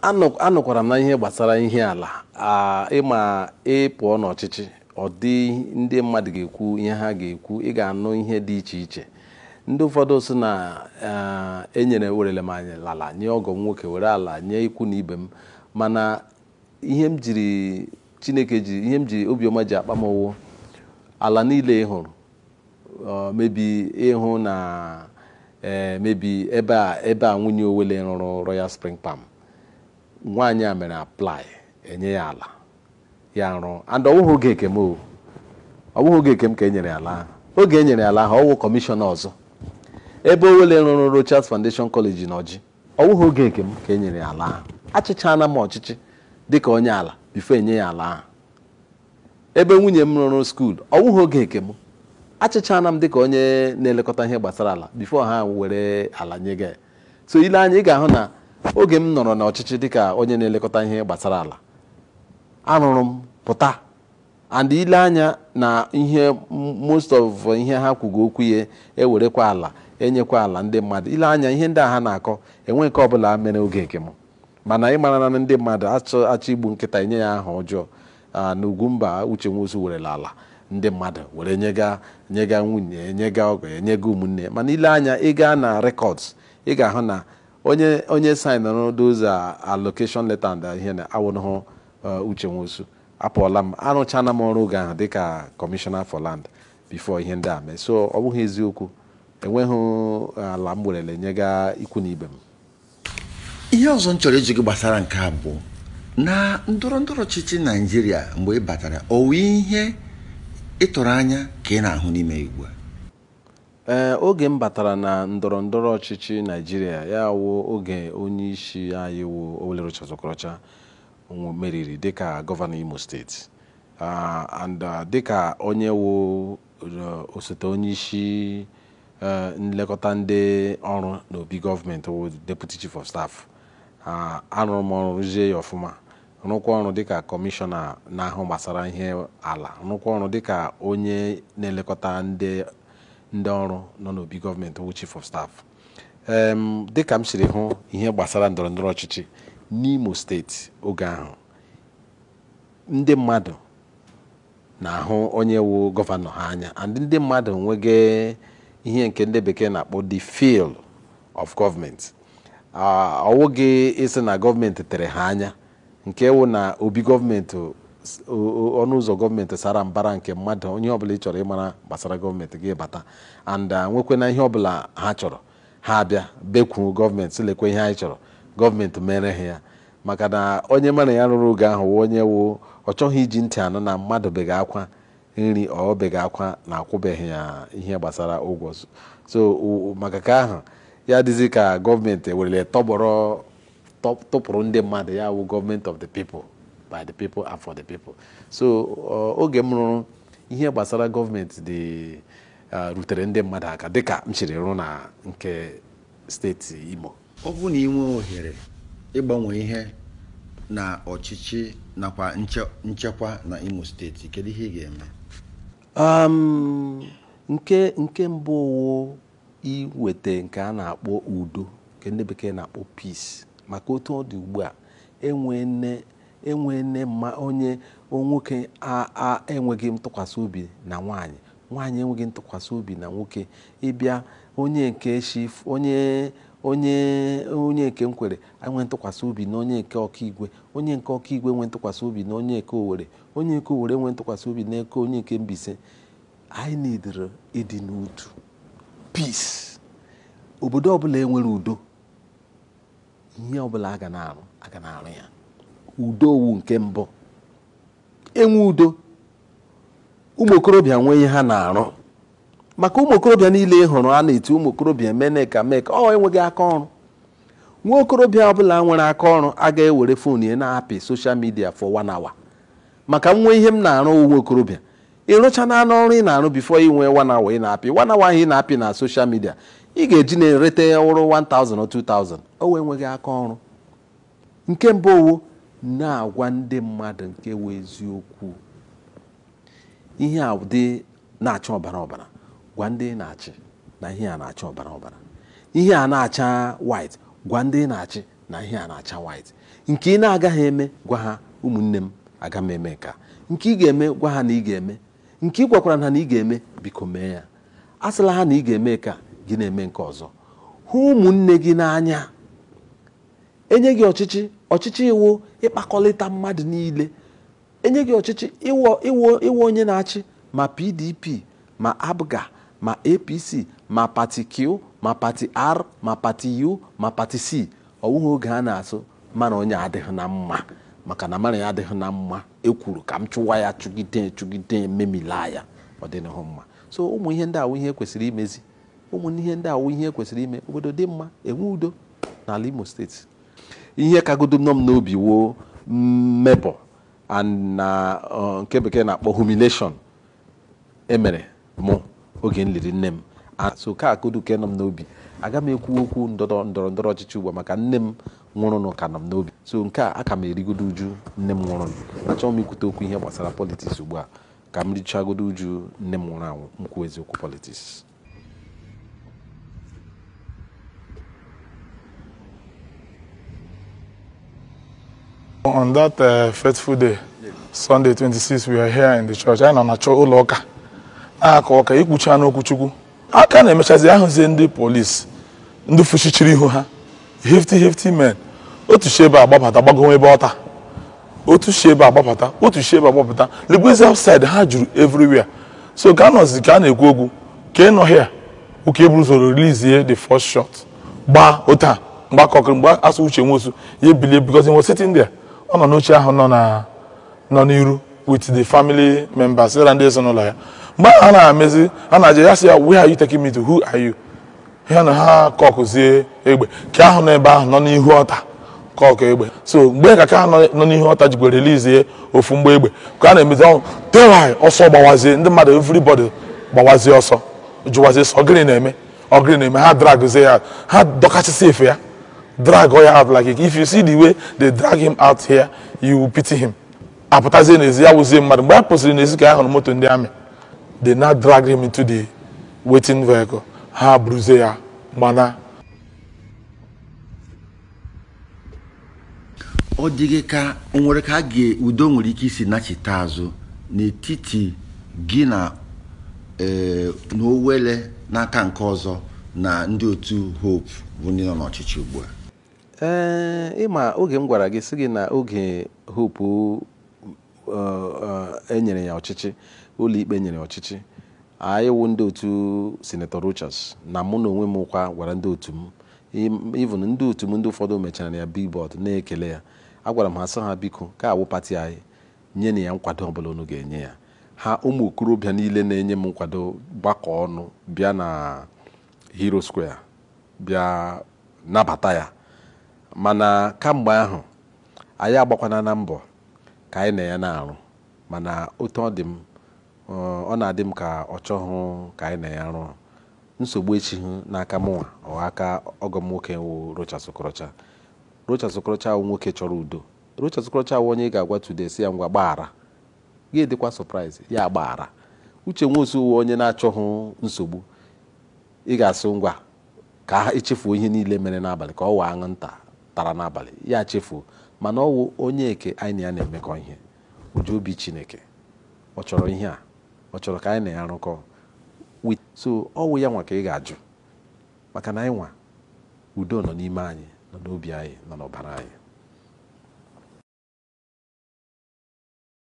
anọkwara m na ihe gbasara ihe ala ịma ịpụọ n'ọchịchị ọ dị ndị mmadụ ga-ekwu ihe ha ga-ekwu ị ga-anụ ihe dị iche iche ndị ụfọdụ sị na enyere werele m anyị ala nye ọgọ nwoke were ala nye ikwu na ibe m mana ihe m jiri Chineke ji ihe m ji obiọma ji akpa m owo ala niile ị hụrụ mebi ịhụ na mebi ebe a nwunye Owele rụrụ Royal Spring Palm nwaanyị a mere apply enye ya ala ya rụọ and ọwụghị oge ekem ọwụghị oge ekem ka enyere ala ahụ oge enyere ala ahụ ọwụ kọmishọna ọzọ ebe Owele rụrụ Rochas Foundation College n'Ọjị ọwụghị oge ekem ka enyere ala ahụ achịchana m ọchịchị dịka onye ala bifo enye ya ala ahụ ebe nwunye m rụrụ skuul ọwụghị oge ekem achịchana m dịka onye na-elekọta ihe gbasara ala bifo ha were ala nye gị so ile anya ị ga-ahụ na oge m nọrọ n'ọchịchị dịka onye na-elekọta ihe gbasara ala arụrụ m pụta and ile anya na ihe most of ihe ha kwugo okwu ya ewerekwa ala enyekwa ala ndị mmadụ ile anya ihe ndị a ha na-akọ enwe nke ọbụla mere oge nke m mana ịmara na ndị mmadụ achọ igbu nkịta enye ya aha ọjọọ na Ugwumba Uche Nwosu werele ala ndị mmadụ were nyega nwunye nyega ọgọ enyega ụmụnne mana ile anya ị gaa na records ị ga-ahụ na onye sign those allocation letter and ihe na awụnụhụ Uche Nwosu apụọla m arụchana m ọrụ oge ahụ dịka Commissioner for Land before ihe ndị a mee so ọ bụghị eziokwu enweghị ala m werele nyega ikwu na ibe m ihe ọzọ m chọrọ ịjụ gị gbasara nke a bụ na ndọrọndọrọ ọchịchị Naịjirịa mgbe ị batara owe ihe ịtụrụ anya ka ị na-ahụ n'ime ugbu a oge m batara na ndọrọndọrọ ọchịchị Naịjirịa ya wụ oge onye isi anyị wụ Owele Rochas Okorocha meriri dịka gọvanọ Imo steeti and dịka onye wụ osote onye isi nlekọta ndị ọrụ n'obi gọọmenti wụ deputy chief of staff arụrụ m ọrụ rụzie ya ọfụma rụkwa ọrụ dịka kọmishọna na-ahụ gbasara ihe ala rụkwa ọrụ dịka onye na-elekọta ndị ọrụ nọ n'obi gọọmenti wụ chief of staff dịka m siri hụ ihe gbasara ndọrọndọrọ ọchịchị n'Imo steeti oge ahụ ndị mmadụ na-ahụ onye wụ gọvanọ ha anya and ndị mmadụ nwege ihe nke ndị bekee na-akpọ the feel of government ọwụghị isi na gọọmenti tere ha anya nke wụ na obi gọọmenti ọnụ ụzọ gọọmenti sara mbara nke mmadụ onye ọbụla ị chọrọ ịmara gbasara gọọmenti gị bata and nwekwe na ihe ọbụla ha chọrọ ha abịa bekwu gọọmenti silekwe ihe anyị chọrọ gọọmenti mere ha ya maka na onye mara ya rụrụ oge ahụ onye wụ ọ chọghị iji ntị anụ na mmadụ bega akwa nri ọ bega akwa na akwụbeghị ya ihe gbasara ụgwọ so maka ka ahụ ya dịzi ka gọọmenti werele tọpụrụ ndị mmadụ ya wụ gọọmenti of the people by the people and for the people so oge m rụrụ ihe gbasara gọọmenti dị rutere ndị mmadụ aka dịka m chiri rụ na nke steeti Imo ọ bụ na ị nwee ohere ịgbanwe ihe na ọchịchị nakwa nchekwa na Imo steeti kedu ihe ị ga-eme nke mbụ wụ iweta nke a na-akpọ udo nke ndị bekee na-akpọ peace maka otu ọ dị ugbu a enwene ma onye nwoke enweghị ntụkwasị obi na nwaanyị enweghị ntụkwasị obi na nwoke ịbịa onye nke chief onye nke nkwere enwe ntụkwasị obi na onye nke ọkaigwe onye nke ọkaigwe enwe ntụkwasị obi na onye nke Owere onye nke Owere enwe ntụkwasị obi na onye nke Mbaise anyị na-edere ịdị n'udo peace obodo ọbụla enwere udo ihe ọbụla aga na-arụ ya udo wu nke mbụ enwe udo ụmụ okorobịa nwee ihe ha na-arụ maka ụmụ okorobịa niile hụrụ a na-eti ụmụ okorobịa meneka ọ enweghị aka ọrụ nwa okorobịa ọbụla nwere aka ọrụ aga ewere fon ya na-apị social media for 1 hour maka nwe ihe m na-arụ nwa okorobịa ịrụcha na anụ ọrụ ị na-arụ bifo inwe 1 hour ị na-apị 1 hour ahụ ị na-apị na social media ị ga-eji na-erete ya ọrụ 1000 or 2000 o wee nweghị aka ọrụ nke mbụ owo na-agwa ndị mmadụ nke wee eziokwu ihe a dị na-acha ọbara ọbara gwa ndị na-achị na ihe a na-acha ọbara ọbara ihe a na-acha white gwa ndị na-achị na ihe a na-acha white. Nke ị na-agaghị eme gwa ha ụmụnne m aga m eme ka nke ị ga-eme gwa ha na ị ga-eme nke ị gwakwara ha na ị ga-eme biko mee ya. Asịla ha na ị ga-eme ka gị na-eme nke ọzọ. Hụ ụmụnne gị n'anya. Enye gị ọchịchị iwu ịkpakọlịta mmadụ niile. Enye gị ọchịchị iwu onye na-achị ma PDP ma ABGA ma APC ma pati Q ma pati R ma pati U ma pati C. Ọwụghị oge a na-asụ mana onye adịghị na mma maka na mara ya adịghị na mma ekwuru ka m chụwa ya chụgide memila ya ọ dịghị mma. So ụmụ ihe ndị awụ ihe kwesịrị imezi. Ụmụ ihe ndị awụ ihe kwesịrị ime obodo dị mma enwe udo n'ala Imo steeti. Ihe kagodo m n'obi wo mmebọ na nke bekee na-akpọ humiliation emere mụ oge nliri nne m. So ka akodu ke nọ m n'obi. Aga m ekwu okwu ndọrọ ọchịchị ugbu maka nne m nwụrụ n'ụka nọ m n'obi. So nke a aka m erigodo uju nne m nwụrụ. Achọghị m ikwute okwu ihe gbasara politiks ugbu a ka m richagodo uju nne m nwụrụ anwụ m kwuo eziokwu politiks. On that faithful day, Sunday 26, we are here in the church. I na chọọ ụlọ ụka. Aka ọka ikwucha n'okwu Chukwu. Aka na-emechazi ahụzie ndị polisi ndị fụchichiri ihu ha. Hefty men. Otu shebe agbapụta gbago ebe ọta. Otu shebe agbapụta, otu shebe agbapụta. Legwezi outside ha juru everywhere. So ka nọzi ka na-ekwu okwu. Ka nọ here. Uke buru so release the first shot. Gba ota. Mgbakọkịrị mgbe asụ Uche Nwosu ye bilie because he was sitting there. Ọ nọ n'oche ahụ nọ n'iru with the family members era ndị ezinụlọ ya. Mgbe a na-amezi a na-aje ya sị ya where are you taking me to, who are you? Ya na ha kọkụzie egbe ka ahụ n'ebe ahụ nọ n'ihu ọta kọkụ egbe. So mgbe ka ha nọ n'ihu ọta jikwa release ofu mgbe egbe ka a na-emezi ọhụ tewai ọsọ gbawazie ndị mmadụ everybody gbawazie ọsọ jụwazie sọ ọgịrị na-eme ha dragzie ya ha dọkachasị efe ya drag Oya out like it. If you see the way they drag him out here, you will pity him. Apụtazie n'ezi ya wụzie mmadụ mgbe a pụsịrị n'ezi ka ya hụrụ moto ndị amị. They now drag him into the waiting vehicle. Ha buruzie ya mana. Ọ dịghị ka o nwere ka udo nwere ike isi nachite azụ n'etiti gị na n'Owele n'aka nke ọzọ na ndị otu Hope bụ ndị nọ n'ọchịchị ugbu a. Ịma oge m gwara gị sị gị na oge Hope enyere ya ọchịchị ụlọ ikpe nyere ọchịchị anyị wụ ndị otu Senator Rochas na mụ na onwe m kwa gwara ndị otu m even ndị otu m ndị ụfọdụ mechara ya billboard na-ekele ya. Agwara m ha sị ha biko ka awụ pati anyị nye na ya nkwado ọbụla unu ga-enye ya. Ha ụmụ okorobịa niile na-enye m nkwado gbakọ ọnụ bịa na Hero Square bịa nabata ya. Mana kamgbe ahụ anyị agbakwana na mbọ ka anyị na ya na-arụ mana otu ọ na-adị m ka ọ chọghị ka anyị na ya rụọ. Nsogbu echighị n'aka mụnwa ọ aka ọgọ m nwoke wụ Rochas Okorocha. Rochas Okorocha wụ nwoke chọrọ udo. Rochas Okorocha wụ onye ị ga-agwa today si ya ngwa gbaghara gị dịkwa surprise ya gbaghara. Uche Nwosu wụ onye na-achọghị nsogbu. Ị ga-asị ngwa ka ha echefuo ihe niile mere n'abalị ka ọ wee aṅụ nta tara n'abalị ya chefuo mana ọ wụ onye eke anyị na ya na-emekọ ihe uju obi Chineke. Ọ chọrọ ihe a ọ chọrọ ka anyị na ya rụkọ so ọ wụ ya nwa ka ị ga-ajụ maka na anyị nwa udo nọ n'ime anyị nọ n'obi anyị nọ n'ọbara anyị.